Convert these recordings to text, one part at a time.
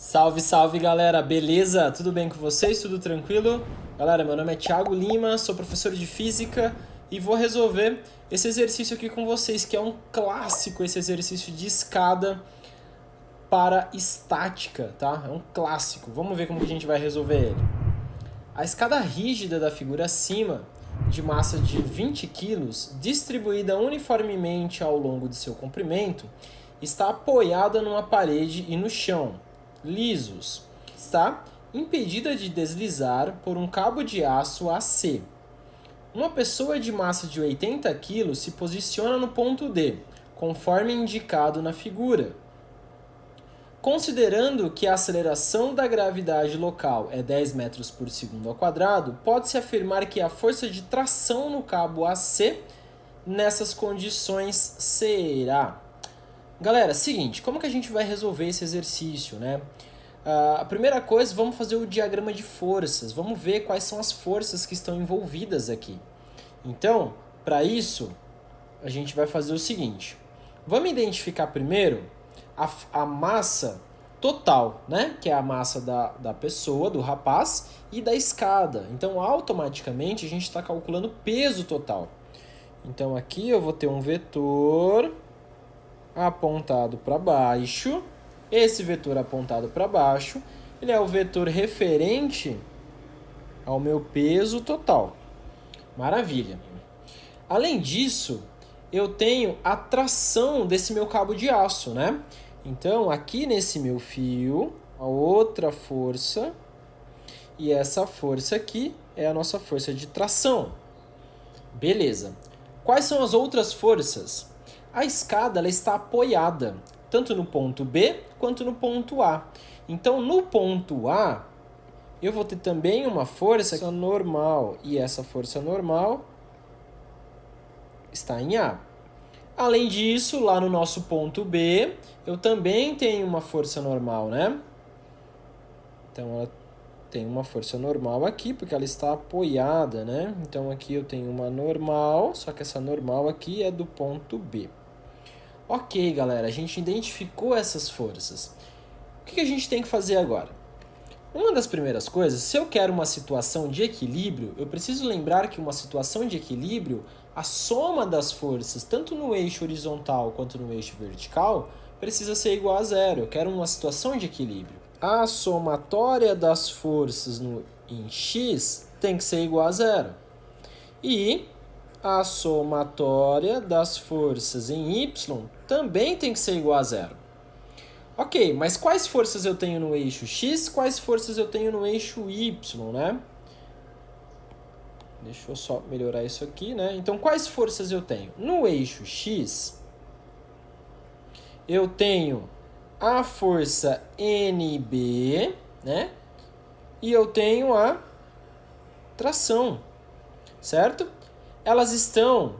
Salve, salve galera, beleza? Tudo bem com vocês? Tudo tranquilo? Galera, meu nome é Thiago Lima, sou professor de física e vou resolver esse exercício aqui com vocês, que é um clássico, esse exercício de escada para estática, tá? É um clássico. Vamos ver como que a gente vai resolver ele. A escada rígida da figura acima, de massa de 20 kg, distribuída uniformemente ao longo de seu comprimento, está apoiada numa parede e no chão, lisos. Está impedida de deslizar por um cabo de aço AC. Uma pessoa de massa de 80 kg se posiciona no ponto D, conforme indicado na figura. Considerando que a aceleração da gravidade local é 10 metros por segundo ao quadrado, pode-se afirmar que a força de tração no cabo AC nessas condições será... Galera, seguinte, como que a gente vai resolver esse exercício, né? A primeira coisa, vamos fazer o diagrama de forças. Vamos ver quais são as forças que estão envolvidas aqui. Então, para isso, a gente vai fazer o seguinte. Vamos identificar primeiro a massa total, né? Que é a massa da pessoa, do rapaz, e da escada. Então, automaticamente, a gente está calculando o peso total. Então, aqui eu vou ter um vetor apontado para baixo. Esse vetor apontado para baixo, ele é o vetor referente ao meu peso total. Maravilha. Além disso, eu tenho a tração desse meu cabo de aço, né? Então, aqui nesse meu fio, a outra força, e essa força aqui é a nossa força de tração. Beleza. Quais são as outras forças? A escada ela está apoiada, tanto no ponto B quanto no ponto A. Então, no ponto A, eu vou ter também uma força normal, e essa força normal está em A. Além disso, lá no nosso ponto B, eu também tenho uma força normal, né? Então, ela tem uma força normal aqui, porque ela está apoiada, né? Então, aqui eu tenho uma normal, só que essa normal aqui é do ponto B. Ok, galera, a gente identificou essas forças. O que a gente tem que fazer agora? Uma das primeiras coisas, se eu quero uma situação de equilíbrio, eu preciso lembrar que uma situação de equilíbrio, a soma das forças, tanto no eixo horizontal quanto no eixo vertical, precisa ser igual a zero. Eu quero uma situação de equilíbrio. A somatória das forças em x tem que ser igual a zero. E a somatória das forças em y também tem que ser igual a zero. Ok, mas quais forças eu tenho no eixo x, quais forças eu tenho no eixo y, né? Deixa eu só melhorar isso aqui, né? Então, quais forças eu tenho? No eixo x, eu tenho a força NB, né? E eu tenho a tração, certo? Elas estão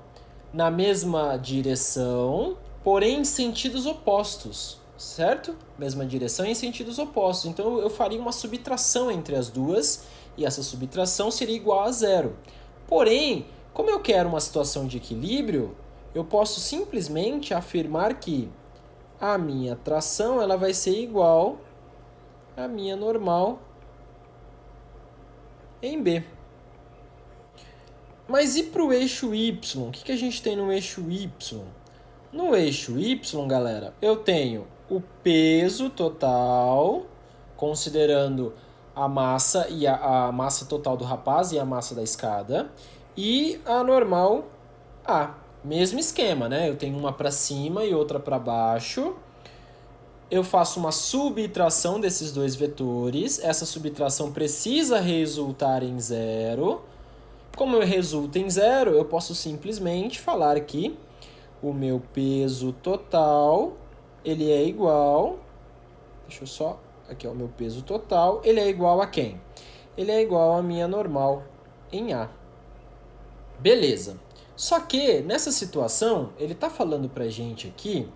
na mesma direção, porém em sentidos opostos, certo? Mesma direção em sentidos opostos. Então eu faria uma subtração entre as duas e essa subtração seria igual a zero. Porém, como eu quero uma situação de equilíbrio, eu posso simplesmente afirmar que a minha tração ela vai ser igual à minha normal em B. Mas e para o eixo Y? O que a gente tem no eixo Y? No eixo Y, galera, eu tenho o peso total, considerando a massa e a massa total do rapaz e a massa da escada, e a normal A. Mesmo esquema, né? Eu tenho uma para cima e outra para baixo. Eu faço uma subtração desses dois vetores. Essa subtração precisa resultar em zero. Como resulta em zero, eu posso simplesmente falar que o meu peso total, ele é igual... Deixa eu só... Aqui é o meu peso total. Ele é igual a quem? Ele é igual a minha normal em A. Beleza. Só que, nessa situação, ele está falando pra gente aqui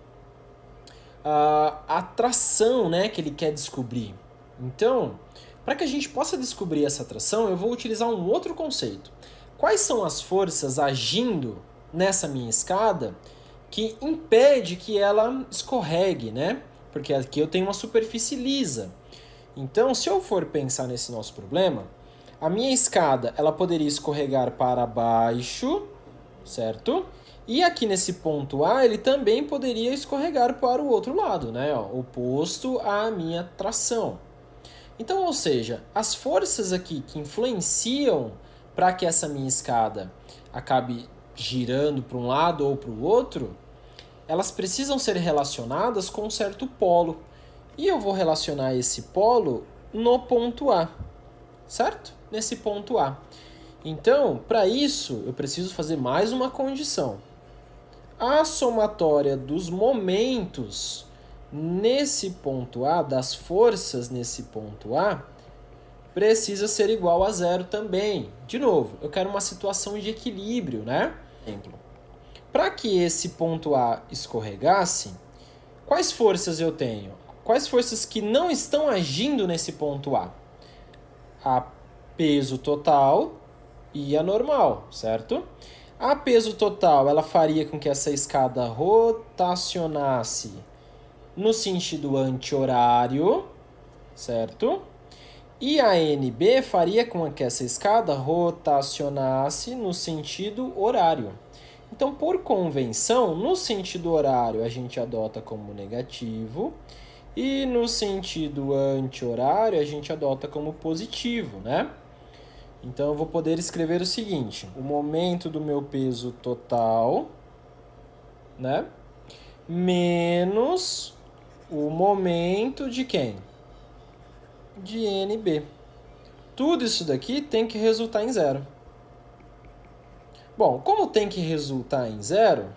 a tração, né, que ele quer descobrir. Então, para que a gente possa descobrir essa tração, eu vou utilizar um outro conceito. Quais são as forças agindo nessa minha escada que impede que ela escorregue, né? Porque aqui eu tenho uma superfície lisa. Então, se eu for pensar nesse nosso problema, a minha escada ela poderia escorregar para baixo, certo? E aqui nesse ponto A, ele também poderia escorregar para o outro lado, né? Ó, oposto à minha tração. Então, ou seja, as forças aqui que influenciam para que essa minha escada acabe girando para um lado ou para o outro, elas precisam ser relacionadas com um certo polo. E eu vou relacionar esse polo no ponto A, certo? Nesse ponto A. Então, para isso, eu preciso fazer mais uma condição. A somatória dos momentos nesse ponto A, das forças nesse ponto A, precisa ser igual a zero também. De novo, eu quero uma situação de equilíbrio, né? Exemplo. Para que esse ponto A escorregasse, quais forças eu tenho? Quais forças que não estão agindo nesse ponto A? A peso total e a normal, certo? A peso total, ela faria com que essa escada rotacionasse no sentido anti-horário, certo? E a NB faria com que essa escada rotacionasse no sentido horário. Então, por convenção, no sentido horário a gente adota como negativo e no sentido anti-horário a gente adota como positivo, né? Então, eu vou poder escrever o seguinte: o momento do meu peso total, né? Menos o momento de quem? De NB. Tudo isso daqui tem que resultar em zero. Bom, como tem que resultar em zero,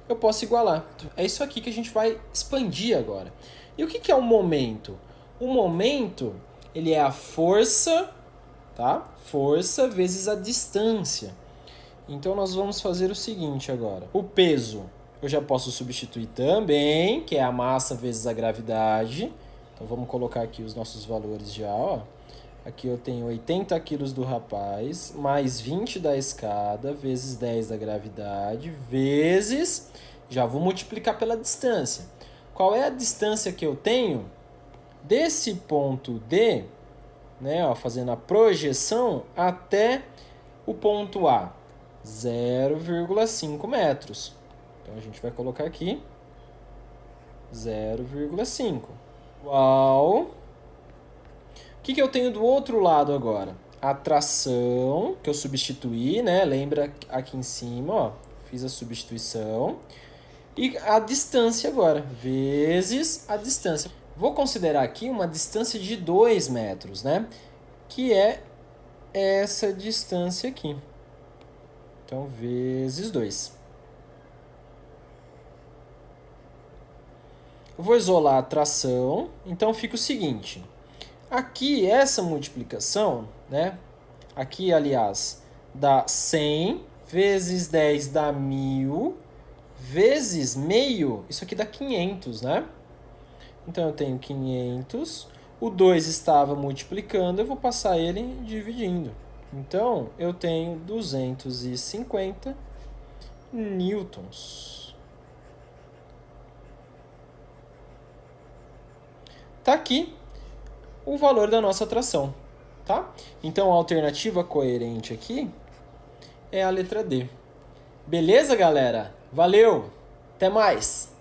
eu posso igualar. É isso aqui que a gente vai expandir agora. E o que é o momento? O momento, ele é a força, tá? Força vezes a distância. Então, nós vamos fazer o seguinte agora. O peso, eu já posso substituir também, que é a massa vezes a gravidade. Então, vamos colocar aqui os nossos valores já, ó. Aqui eu tenho 80 quilos do rapaz, mais 20 da escada, vezes 10 da gravidade, vezes... Já vou multiplicar pela distância. Qual é a distância que eu tenho desse ponto D, né, ó, fazendo a projeção, até o ponto A? 0,5 metros. Então, a gente vai colocar aqui 0,5. Igual... O que eu tenho do outro lado agora? A tração, que eu substituí, né? Lembra aqui em cima, ó, fiz a substituição. E a distância agora, vezes a distância. Vou considerar aqui uma distância de 2 metros, né? Que é essa distância aqui. Então, vezes 2. Eu vou isolar a tração, então fica o seguinte. Aqui, essa multiplicação, né? Aqui, aliás, dá 100 vezes 10 dá 1000, vezes meio, isso aqui dá 500, né? Então, eu tenho 500. O 2 estava multiplicando, eu vou passar ele dividindo. Então, eu tenho 250 newtons. Tá aqui o valor da nossa tração, tá? Então, a alternativa coerente aqui é a letra D. Beleza, galera? Valeu! Até mais!